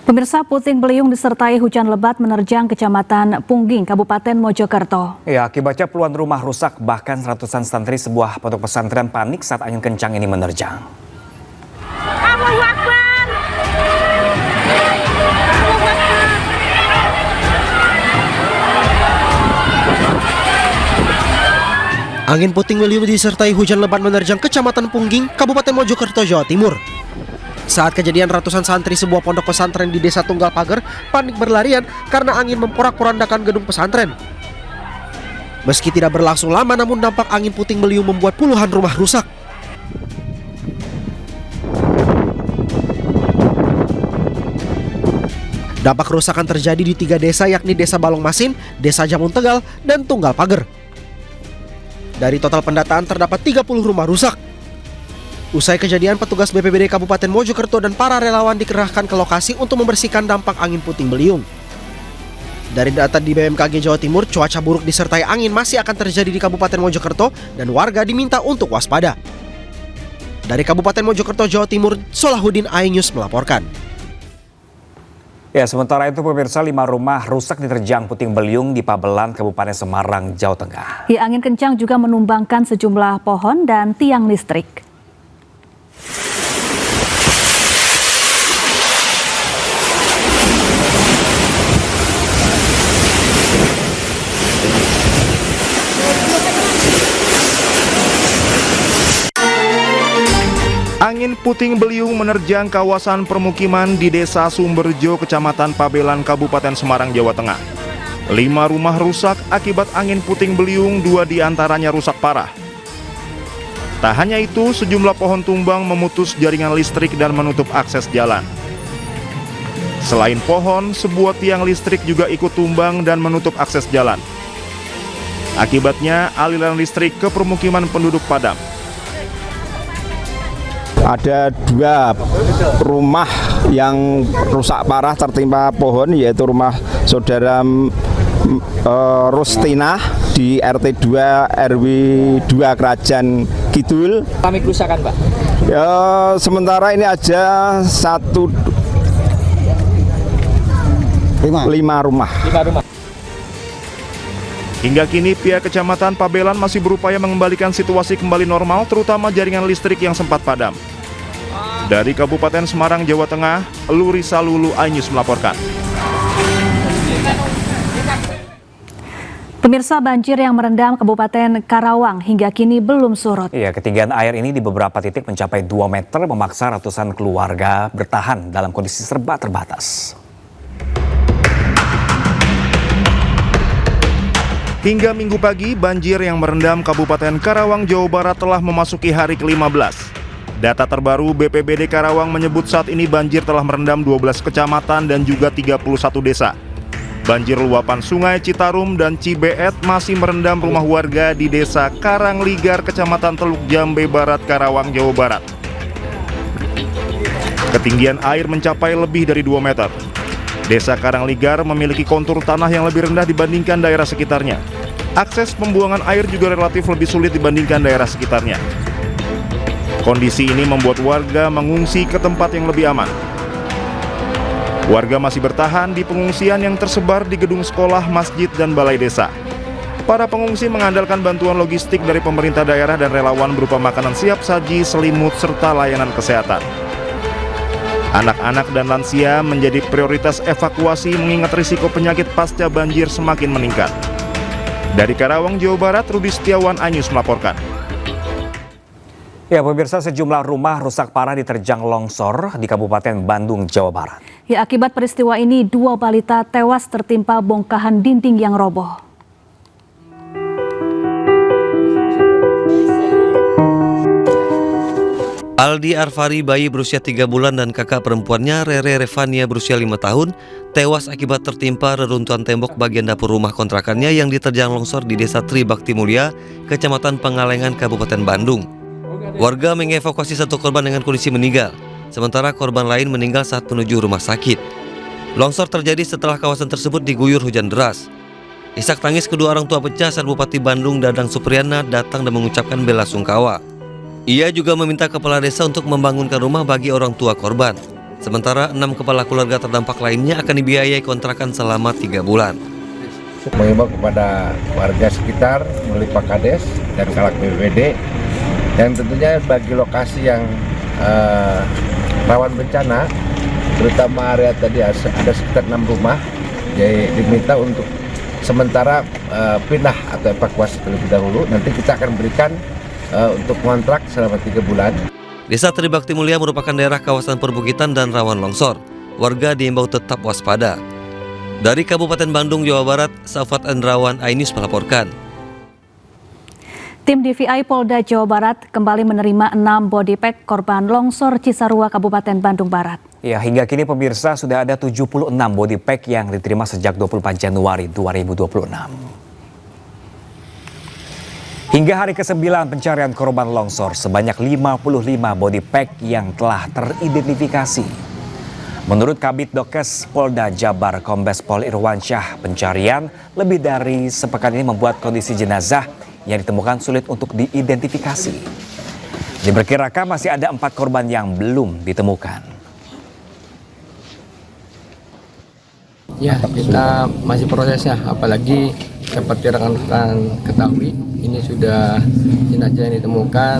Pemirsa, puting beliung disertai hujan lebat menerjang Kecamatan Pungging, Kabupaten Mojokerto. Ya, akibatnya puluhan rumah rusak, bahkan ratusan santri sebuah pondok pesantren panik saat angin kencang ini menerjang. Angin puting beliung disertai hujan lebat menerjang Kecamatan Pungging, Kabupaten Mojokerto, Jawa Timur. Saat kejadian, ratusan santri sebuah pondok pesantren di Desa Tunggal Pager panik berlarian karena angin memporak-porandakan gedung pesantren. Meski tidak berlangsung lama, namun dampak angin puting beliung membuat puluhan rumah rusak. Dampak kerusakan terjadi di 3 desa, yakni Desa Balongmasin, Desa Jamun Tegal, dan Tunggal Pager. Dari total pendataan terdapat 30 rumah rusak. Usai kejadian, petugas BPBD Kabupaten Mojokerto dan para relawan dikerahkan ke lokasi untuk membersihkan dampak angin puting beliung. Dari data di BMKG Jawa Timur, cuaca buruk disertai angin masih akan terjadi di Kabupaten Mojokerto dan warga diminta untuk waspada. Dari Kabupaten Mojokerto, Jawa Timur, Solahuddin, iNews melaporkan. Ya, sementara itu pemirsa, 5 rumah rusak diterjang puting beliung di Pabelan, Kabupaten Semarang, Jawa Tengah. Ya, angin kencang juga menumbangkan sejumlah pohon dan tiang listrik. Angin puting beliung menerjang kawasan permukiman di Desa Sumberjo, Kecamatan Pabelan, Kabupaten Semarang, Jawa Tengah. 5 rumah rusak akibat angin puting beliung, 2 diantaranya rusak parah. Tak hanya itu, sejumlah pohon tumbang memutus jaringan listrik dan menutup akses jalan. Selain pohon, sebuah tiang listrik juga ikut tumbang dan menutup akses jalan. Akibatnya, aliran listrik ke permukiman penduduk padam. Ada 2 rumah yang rusak parah tertimpa pohon, yaitu rumah saudara Rustina di RT 2 RW 2 Kerajaan Kidul. Kami kerusakan, Pak? Ya, sementara ini aja 5 rumah. Hingga kini pihak Kecamatan Pabelan masih berupaya mengembalikan situasi kembali normal, terutama jaringan listrik yang sempat padam. Dari Kabupaten Semarang, Jawa Tengah, Lurisa Lulu, iNews melaporkan. Pemirsa, banjir yang merendam Kabupaten Karawang hingga kini belum surut. Iya, ketinggian air ini di beberapa titik mencapai 2 meter, memaksa ratusan keluarga bertahan dalam kondisi serba terbatas. Hingga Minggu pagi, banjir yang merendam Kabupaten Karawang, Jawa Barat telah memasuki hari ke-15. Data terbaru BPBD Karawang menyebut saat ini banjir telah merendam 12 kecamatan dan juga 31 desa. Banjir luapan Sungai Citarum dan Cibeet masih merendam rumah warga di Desa Karangligar, Kecamatan Teluk Jambe Barat, Karawang, Jawa Barat. Ketinggian air mencapai lebih dari 2 meter. Desa Karangligar memiliki kontur tanah yang lebih rendah dibandingkan daerah sekitarnya. Akses pembuangan air juga relatif lebih sulit dibandingkan daerah sekitarnya. Kondisi ini membuat warga mengungsi ke tempat yang lebih aman. Warga masih bertahan di pengungsian yang tersebar di gedung sekolah, masjid, dan balai desa. Para pengungsi mengandalkan bantuan logistik dari pemerintah daerah dan relawan berupa makanan siap saji, selimut, serta layanan kesehatan. Anak-anak dan lansia menjadi prioritas evakuasi mengingat risiko penyakit pasca banjir semakin meningkat. Dari Karawang, Jawa Barat, Rudi Setiawan, iNews melaporkan. Ya, pemirsa, sejumlah rumah rusak parah diterjang longsor di Kabupaten Bandung, Jawa Barat. Ya, akibat peristiwa ini 2 balita tewas tertimpa bongkahan dinding yang roboh. Aldi Arfari, bayi berusia 3 bulan, dan kakak perempuannya Rere Revania berusia 5 tahun tewas akibat tertimpa reruntuhan tembok bagian dapur rumah kontrakannya yang diterjang longsor di Desa Tribakti Mulia, Kecamatan Pengalengan, Kabupaten Bandung. Warga mengevakuasi 1 korban dengan kondisi meninggal, sementara korban lain meninggal saat menuju rumah sakit. Longsor terjadi setelah kawasan tersebut diguyur hujan deras. Isak tangis kedua orang tua pecah saat Bupati Bandung Dadang Supriyana datang dan mengucapkan bela sungkawa. Ia juga meminta kepala desa untuk membangunkan rumah bagi orang tua korban. Sementara 6 kepala keluarga terdampak lainnya akan dibiayai kontrakan selama 3 bulan. Mengimbau kepada warga sekitar melalui Pak Kades dan Kalak BPBD yang tentunya bagi lokasi yang rawan bencana, terutama area tadi ada sekitar 6 rumah, jadi diminta untuk sementara pindah atau evakuasi terlebih dahulu. Nanti kita akan berikan untuk kontrak selama 3 bulan. Desa Tribakti Mulia merupakan daerah kawasan perbukitan dan rawan longsor. Warga diimbau tetap waspada. Dari Kabupaten Bandung, Jawa Barat, Safat Endrawan, iNews melaporkan. Tim DVI Polda Jawa Barat kembali menerima 6 body pack korban longsor Cisarua, Kabupaten Bandung Barat. Ya, hingga kini pemirsa sudah ada 76 body pack yang diterima sejak 24 Januari 2026. Hingga hari ke-9 pencarian korban longsor, sebanyak 55 body pack yang telah teridentifikasi. Menurut Kabid Dokes Polda Jabar Kombes Pol Irwansyah, pencarian lebih dari sepekan ini membuat kondisi jenazah yang ditemukan sulit untuk diidentifikasi. Diperkirakan masih ada 4 korban yang belum ditemukan. Ya, kita masih prosesnya, apalagi seperti rekan-rekan ketahui, ini sudah jenazah yang ditemukan,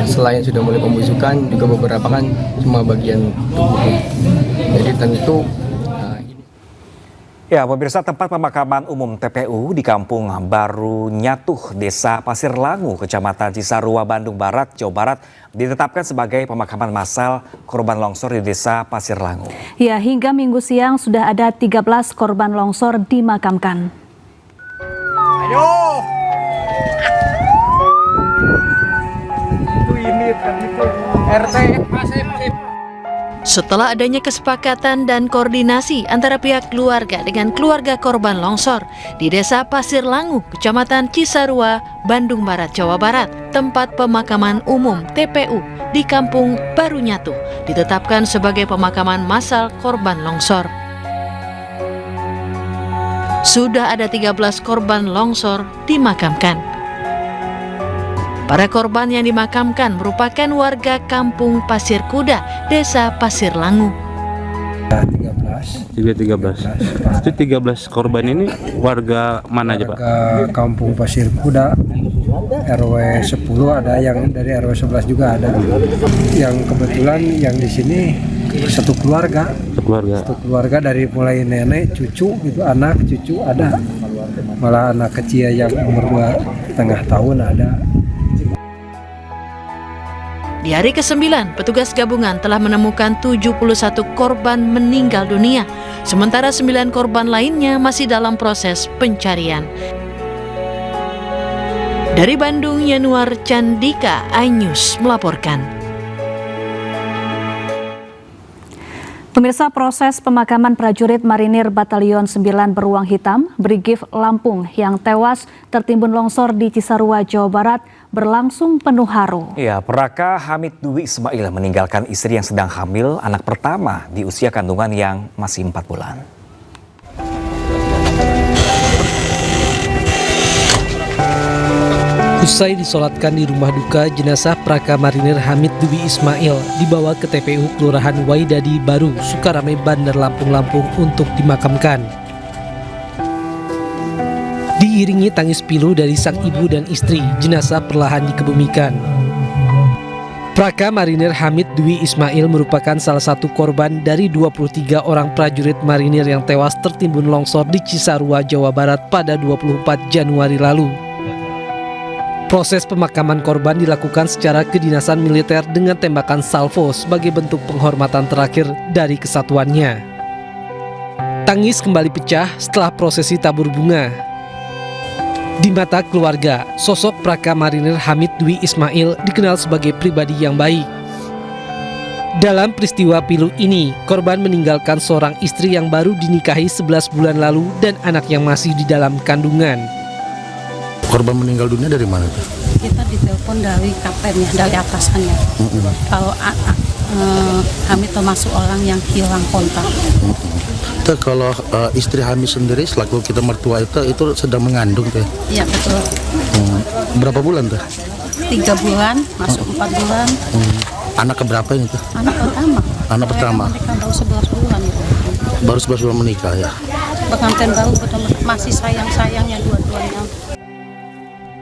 selain sudah mulai pembusukan, juga beberapa kan cuma bagian tubuh. Jadi tentu Ya, pemirsa, tempat pemakaman umum TPU di Kampung Baru Nyatuh, Desa Pasir Langu, Kecamatan Cisarua, Bandung Barat, Jawa Barat, ditetapkan sebagai pemakaman massal korban longsor di Desa Pasir Langu. Ya, hingga Minggu siang sudah ada 13 korban longsor dimakamkan. Ayo! Itu ini RT. Setelah adanya kesepakatan dan koordinasi antara pihak keluarga dengan keluarga korban longsor di Desa Pasir Langu, Kecamatan Cisarua, Bandung Barat, Jawa Barat, tempat pemakaman umum TPU di Kampung Baru Nyatuh ditetapkan sebagai pemakaman massal korban longsor. Sudah ada 13 korban longsor dimakamkan. Para korban yang dimakamkan merupakan warga Kampung Pasir Kuda, Desa Pasir Langu. 13. Itu 13 korban ini warga mana aja, Pak? Warga Kampung Pasir Kuda, RW 10 ada, yang dari RW 11 juga ada. Yang kebetulan yang di sini satu keluarga. Satu keluarga dari mulai nenek, cucu, itu anak, cucu ada. Malah anak kecil yang umur 2,5 tahun ada. Di hari ke-9, petugas gabungan telah menemukan 71 korban meninggal dunia, sementara 9 korban lainnya masih dalam proses pencarian. Dari Bandung, Yanuar Candika, iNews melaporkan. Pemirsa, proses pemakaman prajurit Marinir Batalion 9 Beruang Hitam, Brigif Lampung yang tewas tertimbun longsor di Cisarua, Jawa Barat berlangsung penuh haru. Ya, Praka Hamid Dwi Ismail meninggalkan istri yang sedang hamil anak pertama di usia kandungan yang masih 4 bulan. Usai disolatkan di rumah duka, jenazah Praka Marinir Hamid Dwi Ismail dibawa ke TPU Kelurahan Waidadi Baru, Sukarame, Bandar Lampung untuk dimakamkan. Diiringi tangis pilu dari sang ibu dan istri, jenazah perlahan dikebumikan. Praka Marinir Hamid Dwi Ismail merupakan salah satu korban dari 23 orang prajurit marinir yang tewas tertimbun longsor di Cisarua, Jawa Barat pada 24 Januari lalu. Proses pemakaman korban dilakukan secara kedinasan militer dengan tembakan salvo sebagai bentuk penghormatan terakhir dari kesatuannya. Tangis kembali pecah setelah prosesi tabur bunga. Di mata keluarga, sosok Praka Marinir Hamid Dwi Ismail dikenal sebagai pribadi yang baik. Dalam peristiwa pilu ini, korban meninggalkan seorang istri yang baru dinikahi 11 bulan lalu dan anak yang masih di dalam kandungan. Korban meninggal dunia dari mana tuh? Kita ditelepon dari kaptennya, dari atasannya. Kalau Hamid termasuk orang yang hilang kontak. Tuh, kalau istri Hamid sendiri selaku kita mertua itu sedang mengandung tuh? Iya, betul. Berapa bulan tuh? 3 bulan, masuk 4 bulan. Anak keberapa ini tuh? Anak pertama. Anak pertama. Mereka baru 11 bulan itu. Baru 11 bulan menikah ya. Pengantin baru betul masih sayang-sayangnya dua-duanya.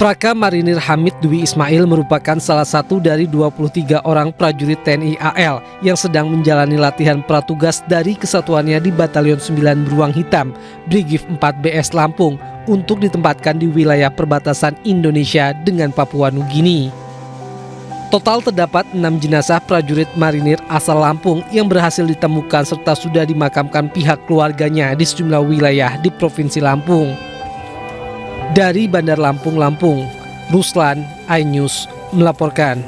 Praka Marinir Hamid Dwi Ismail merupakan salah satu dari 23 orang prajurit TNI AL yang sedang menjalani latihan pratugas dari kesatuannya di Batalion 9 Beruang Hitam, Brigif 4 BS Lampung untuk ditempatkan di wilayah perbatasan Indonesia dengan Papua Nugini. Total terdapat 6 jenazah prajurit marinir asal Lampung yang berhasil ditemukan serta sudah dimakamkan pihak keluarganya di sejumlah wilayah di Provinsi Lampung. Dari Bandar Lampung, Ruslan, iNews melaporkan.